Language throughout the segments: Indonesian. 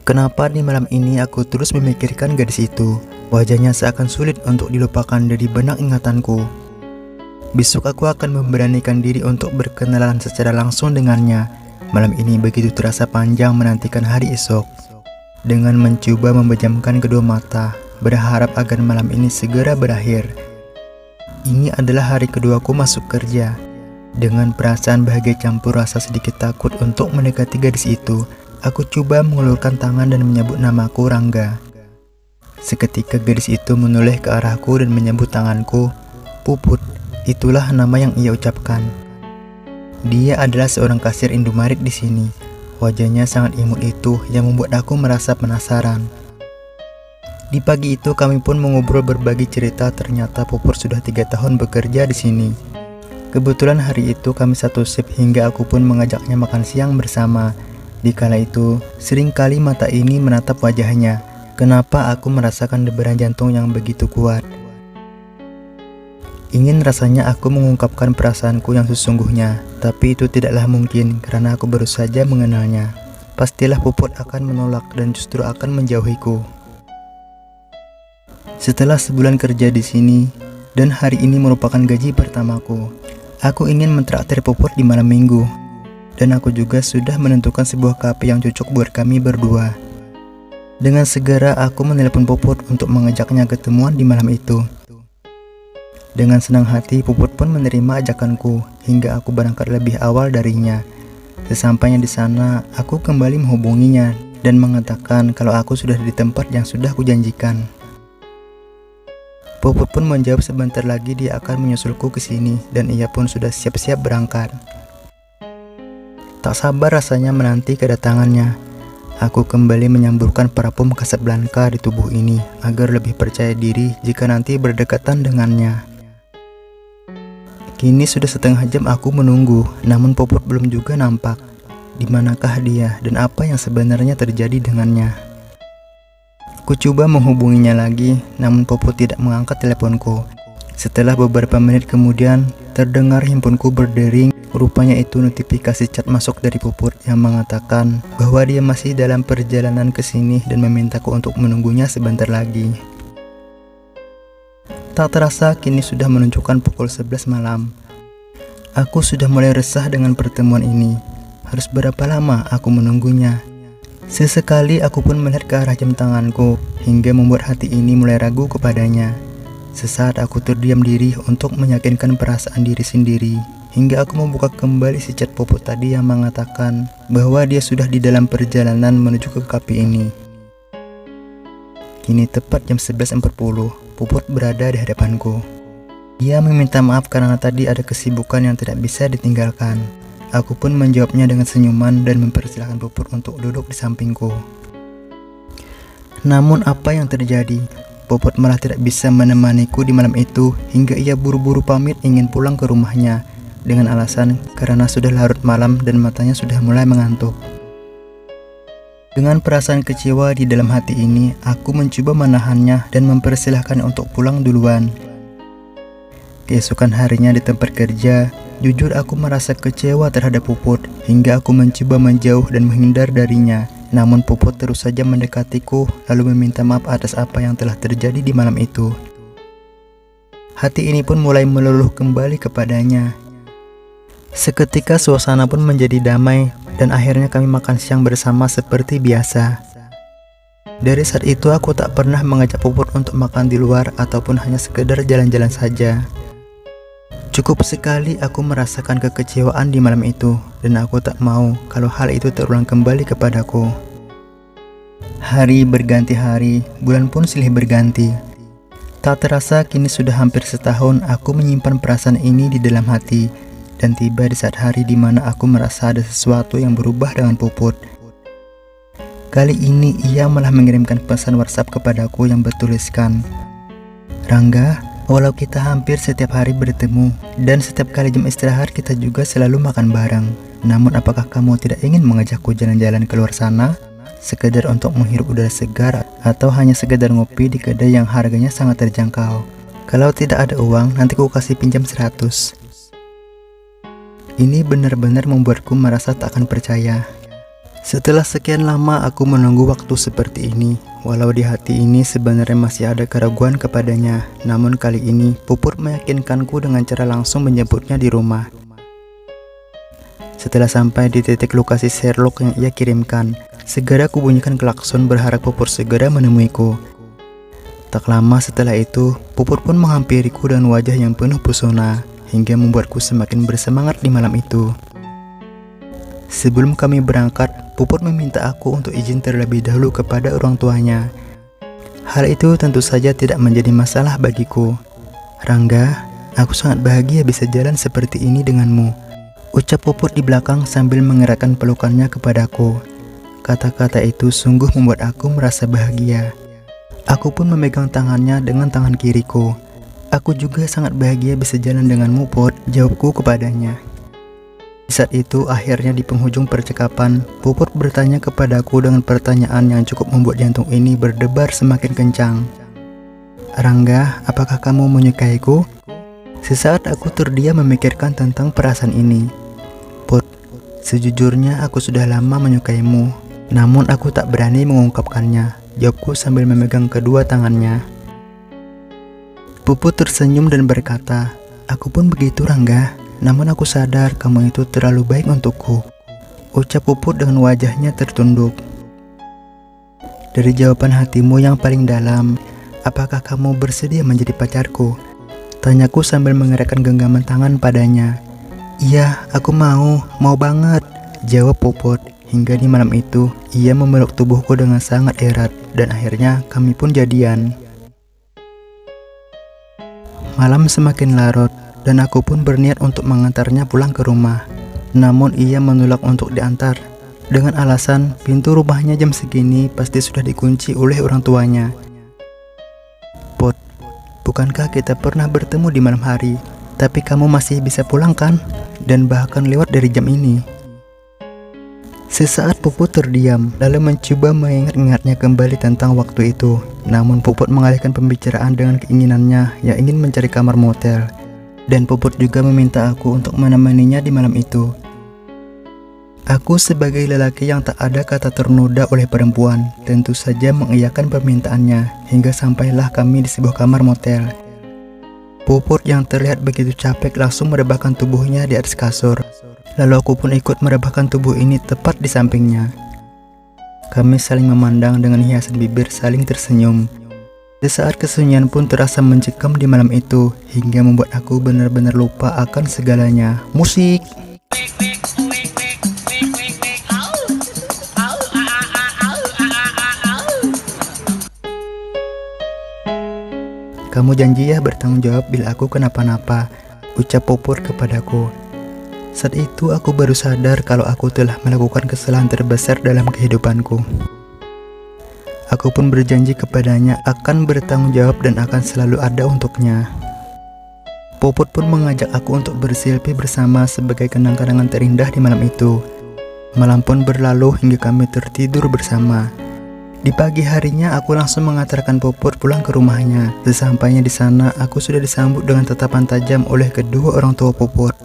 Kenapa di malam ini aku terus memikirkan gadis itu? Wajahnya seakan sulit untuk dilupakan dari benak ingatanku. Besok aku akan memberanikan diri untuk berkenalan secara langsung dengannya. Malam ini begitu terasa panjang menantikan hari esok. Dengan mencoba memejamkan kedua mata, berharap agar malam ini segera berakhir. Ini adalah hari keduaku masuk kerja. Dengan perasaan bahagia campur rasa sedikit takut untuk mendekati gadis itu, aku coba mengulurkan tangan dan menyebut namaku Rangga. Seketika gadis itu menoleh ke arahku dan menyebut tanganku. Puput, itulah nama yang ia ucapkan. Dia adalah seorang kasir Indomaret di sini. Wajahnya sangat imut itu yang membuat aku merasa penasaran. Di pagi itu kami pun mengobrol berbagi cerita. Ternyata Puput sudah 3 tahun bekerja di sini. Kebetulan hari itu kami satu shift hingga aku pun mengajaknya makan siang bersama. Dikala itu, seringkali mata ini menatap wajahnya. Kenapa aku merasakan debaran jantung yang begitu kuat? Ingin rasanya aku mengungkapkan perasaanku yang sesungguhnya, tapi itu tidaklah mungkin karena aku baru saja mengenalnya. Pastilah Puput akan menolak dan justru akan menjauhiku. Setelah sebulan kerja di sini, dan hari ini merupakan gaji pertamaku, aku ingin mentraktir Puput di malam minggu. Dan aku juga sudah menentukan sebuah kafe yang cocok buat kami berdua. Dengan segera aku menelepon Puput untuk mengajaknya ketemuan di malam itu. Dengan senang hati Puput pun menerima ajakanku hingga aku berangkat lebih awal darinya. Sesampainya di sana, aku kembali menghubunginya dan mengatakan kalau aku sudah di tempat yang sudah kujanjikan. Puput pun menjawab sebentar lagi dia akan menyusulku ke sini dan ia pun sudah siap-siap berangkat. Tak sabar rasanya menanti kedatangannya. Aku kembali menyamburkan parfum Casablanca di tubuh ini agar lebih percaya diri jika nanti berdekatan dengannya. Kini sudah setengah jam aku menunggu, namun Puput belum juga nampak. Di manakah dia dan apa yang sebenarnya terjadi dengannya? Ku coba menghubunginya lagi, namun Puput tidak mengangkat teleponku. Setelah beberapa menit kemudian, terdengar handphoneku berdering. Rupanya itu notifikasi chat masuk dari Puput yang mengatakan bahwa dia masih dalam perjalanan ke sini dan memintaku untuk menunggunya sebentar lagi. Tak terasa kini sudah menunjukkan pukul 11 malam. Aku sudah mulai resah dengan pertemuan ini. Harus berapa lama aku menunggunya? Sesekali aku pun melihat ke arah jam tanganku hingga membuat hati ini mulai ragu kepadanya. Sesaat aku terdiam diri untuk meyakinkan perasaan diri sendiri. Hingga aku membuka kembali si chat Puput tadi yang mengatakan bahwa dia sudah di dalam perjalanan menuju ke kafe ini. Kini tepat jam 11.40, Puput berada di hadapanku. Ia meminta maaf karena tadi ada kesibukan yang tidak bisa ditinggalkan. Aku pun menjawabnya dengan senyuman dan mempersilahkan Puput untuk duduk di sampingku. Namun apa yang terjadi? Puput malah tidak bisa menemaniku di malam itu hingga ia buru-buru pamit ingin pulang ke rumahnya. Dengan alasan karena sudah larut malam dan matanya sudah mulai mengantuk. Dengan perasaan kecewa di dalam hati ini, aku mencoba menahannya dan mempersilahkan untuk pulang duluan. Keesokan harinya di tempat kerja, jujur aku merasa kecewa terhadap Puput hingga aku mencoba menjauh dan menghindar darinya. Namun Puput terus saja mendekatiku lalu meminta maaf atas apa yang telah terjadi di malam itu. Hati ini pun mulai meluluh kembali kepadanya. Seketika suasana pun menjadi damai dan akhirnya kami makan siang bersama seperti biasa. Dari saat itu aku tak pernah mengajak Puput untuk makan di luar ataupun hanya sekedar jalan-jalan saja. Cukup sekali aku merasakan kekecewaan di malam itu dan aku tak mau kalau hal itu terulang kembali kepadaku. Hari berganti hari, bulan pun silih berganti. Tak terasa kini sudah hampir setahun aku menyimpan perasaan ini di dalam hati. Dan tiba di saat hari di mana aku merasa ada sesuatu yang berubah dengan Puput. Kali ini ia malah mengirimkan pesan WhatsApp kepadaku yang bertuliskan, "Rangga, walau kita hampir setiap hari bertemu dan setiap kali jam istirahat kita juga selalu makan bareng. Namun apakah kamu tidak ingin mengajakku jalan-jalan keluar sana? Sekedar untuk menghirup udara segar atau hanya sekedar ngopi di kedai yang harganya sangat terjangkau. Kalau tidak ada uang, nanti ku kasih pinjam 100. Ini benar-benar membuatku merasa tak akan percaya. Setelah sekian lama aku menunggu waktu seperti ini, walau di hati ini sebenarnya masih ada keraguan kepadanya. Namun kali ini Puput meyakinkanku dengan cara langsung menjemputnya di rumah. Setelah sampai di titik lokasi Sherlock yang ia kirimkan, segera kubunyikan klakson berharap Puput segera menemuiku. Tak lama setelah itu, Puput pun menghampiriku dengan wajah yang penuh pesona, hingga membuatku semakin bersemangat di malam itu. Sebelum kami berangkat, Puput meminta aku untuk izin terlebih dahulu kepada orang tuanya. Hal itu tentu saja tidak menjadi masalah bagiku. "Rangga, aku sangat bahagia bisa jalan seperti ini denganmu," ucap Puput di belakang sambil mengerahkan pelukannya kepadaku. Kata-kata itu sungguh membuat aku merasa bahagia. Aku pun memegang tangannya dengan tangan kiriku. "Aku juga sangat bahagia bisa jalan denganmu, Put," jawabku kepadanya. Di saat itu akhirnya di penghujung percakapan, Puput bertanya kepadaku dengan pertanyaan yang cukup membuat jantung ini berdebar semakin kencang. "Rangga, apakah kamu menyukaiku?" Sesaat aku terdiam memikirkan tentang perasaan ini. "Put, sejujurnya aku sudah lama menyukaimu, namun aku tak berani mengungkapkannya," jawabku sambil memegang kedua tangannya. Puput tersenyum dan berkata, "Aku pun begitu, Rangga. Namun aku sadar kamu itu terlalu baik untukku," ucap Puput dengan wajahnya tertunduk. "Dari jawaban hatimu yang paling dalam, apakah kamu bersedia menjadi pacarku?" tanyaku sambil mengerahkan genggaman tangan padanya. "Iya, aku mau banget," jawab Puput. Hingga di malam itu, ia memeluk tubuhku dengan sangat erat, dan akhirnya kami pun jadian. Malam semakin larut, dan aku pun berniat untuk mengantarnya pulang ke rumah. Namun ia menolak untuk diantar, dengan alasan pintu rumahnya jam segini pasti sudah dikunci oleh orang tuanya. "Put, bukankah kita pernah bertemu di malam hari? Tapi kamu masih bisa pulang kan? Dan bahkan lewat dari jam ini." Sesaat Puput terdiam, lalu mencoba mengingat-ingatnya kembali tentang waktu itu. Namun Puput mengalihkan pembicaraan dengan keinginannya yang ingin mencari kamar motel. Dan Puput juga meminta aku untuk menemaninya di malam itu. Aku sebagai lelaki yang tak ada kata ternoda oleh perempuan, tentu saja mengiyakan permintaannya, hingga sampailah kami di sebuah kamar motel. Puput yang terlihat begitu capek langsung merebahkan tubuhnya di atas kasur. Lalu aku pun ikut merebahkan tubuh ini tepat di sampingnya. Kami saling memandang dengan hiasan bibir saling tersenyum. Sesaat kesunyian pun terasa mencekam di malam itu, hingga membuat aku benar-benar lupa akan segalanya. Musik! "Kamu janji ya bertanggung jawab bila aku kenapa-napa," ucap Puput kepadaku. Saat itu aku baru sadar kalau aku telah melakukan kesalahan terbesar dalam kehidupanku. Aku pun berjanji kepadanya akan bertanggung jawab dan akan selalu ada untuknya. Puput pun mengajak aku untuk berselfie bersama sebagai kenang-kenangan terindah di malam itu. Malam pun berlalu hingga kami tertidur bersama. Di pagi harinya aku langsung mengantarkan Puput pulang ke rumahnya. Sesampainya di sana aku sudah disambut dengan tatapan tajam oleh kedua orang tua Puput.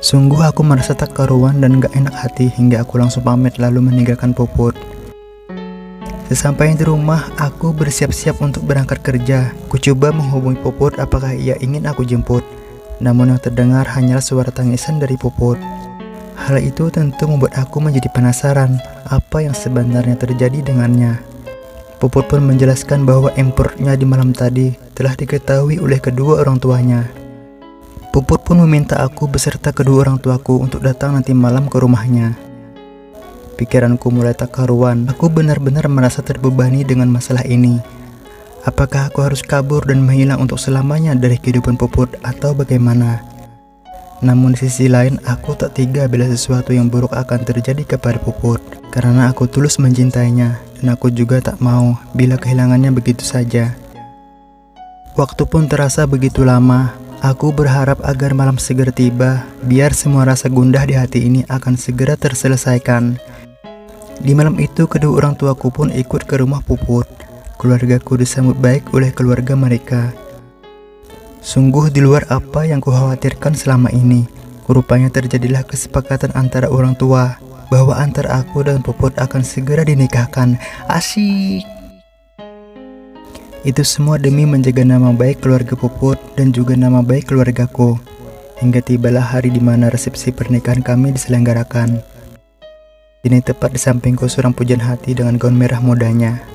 Sungguh aku merasa tak karuan dan gak enak hati hingga aku langsung pamit lalu meninggalkan Puput. Sesampainya di rumah, aku bersiap-siap untuk berangkat kerja. Ku coba menghubungi Puput apakah ia ingin aku jemput. Namun yang terdengar hanyalah suara tangisan dari Puput. Hal itu tentu membuat aku menjadi penasaran apa yang sebenarnya terjadi dengannya. Puput pun menjelaskan bahwa importnya di malam tadi telah diketahui oleh kedua orang tuanya. Puput pun meminta aku beserta kedua orang tuaku untuk datang nanti malam ke rumahnya. Pikiranku mulai tak karuan. Aku benar-benar merasa terbebani dengan masalah ini. Apakah aku harus kabur dan menghilang untuk selamanya dari kehidupan Puput atau bagaimana? Namun di sisi lain, aku tak tega bila sesuatu yang buruk akan terjadi kepada Puput, karena aku tulus mencintainya dan aku juga tak mau bila kehilangannya begitu saja. Waktu pun terasa begitu lama. Aku berharap agar malam segera tiba, biar semua rasa gundah di hati ini akan segera terselesaikan. Di malam itu kedua orang tuaku pun ikut ke rumah Puput. Keluargaku disambut baik oleh keluarga mereka. Sungguh di luar apa yang kukhawatirkan selama ini. Rupanya terjadilah kesepakatan antara orang tua bahwa antara aku dan Puput akan segera dinikahkan. Asyik. Itu semua demi menjaga nama baik keluarga Puput dan juga nama baik keluargaku. Hingga tibalah hari di mana resepsi pernikahan kami diselenggarakan. Ini tepat di sampingku seorang pujian hati dengan gaun merah mudanya.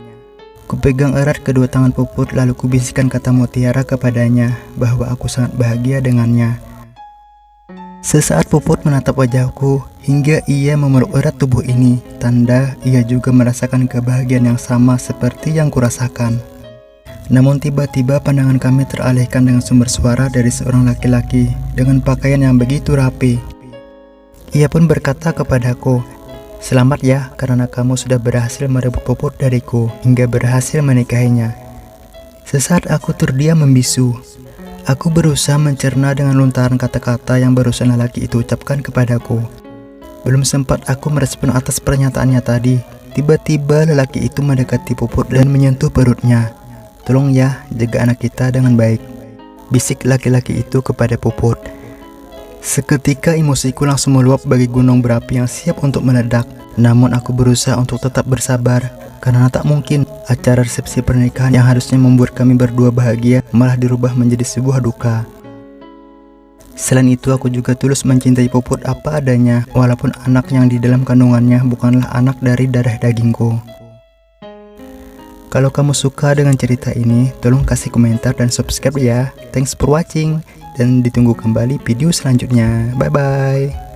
Kupegang erat kedua tangan Puput lalu kubisikkan kata mutiara kepadanya bahwa aku sangat bahagia dengannya. Sesaat Puput menatap wajahku hingga ia memeluk erat tubuh ini, tanda ia juga merasakan kebahagiaan yang sama seperti yang kurasakan. Namun tiba-tiba pandangan kami teralihkan dengan sumber suara dari seorang laki-laki dengan pakaian yang begitu rapi. Ia pun berkata kepadaku, "Selamat ya, karena kamu sudah berhasil merebut Puput dariku hingga berhasil menikahinya." Sesaat aku terdiam membisu. Aku berusaha mencerna dengan lontaran kata-kata yang barusan lelaki itu ucapkan kepadaku. Belum sempat aku merespon atas pernyataannya tadi, tiba-tiba lelaki itu mendekati Puput dan menyentuh perutnya. "Tolong ya, jaga anak kita dengan baik," bisik laki-laki itu kepada Puput. Seketika emosiku langsung meluap bagi gunung berapi yang siap untuk meledak. Namun aku berusaha untuk tetap bersabar, karena tak mungkin acara resepsi pernikahan yang harusnya membuat kami berdua bahagia malah dirubah menjadi sebuah duka. Selain itu aku juga tulus mencintai Puput apa adanya, walaupun anak yang di dalam kandungannya bukanlah anak dari darah dagingku. Kalau kamu suka dengan cerita ini, tolong kasih komentar dan subscribe ya. Thanks for watching, dan ditunggu kembali video selanjutnya. Bye bye.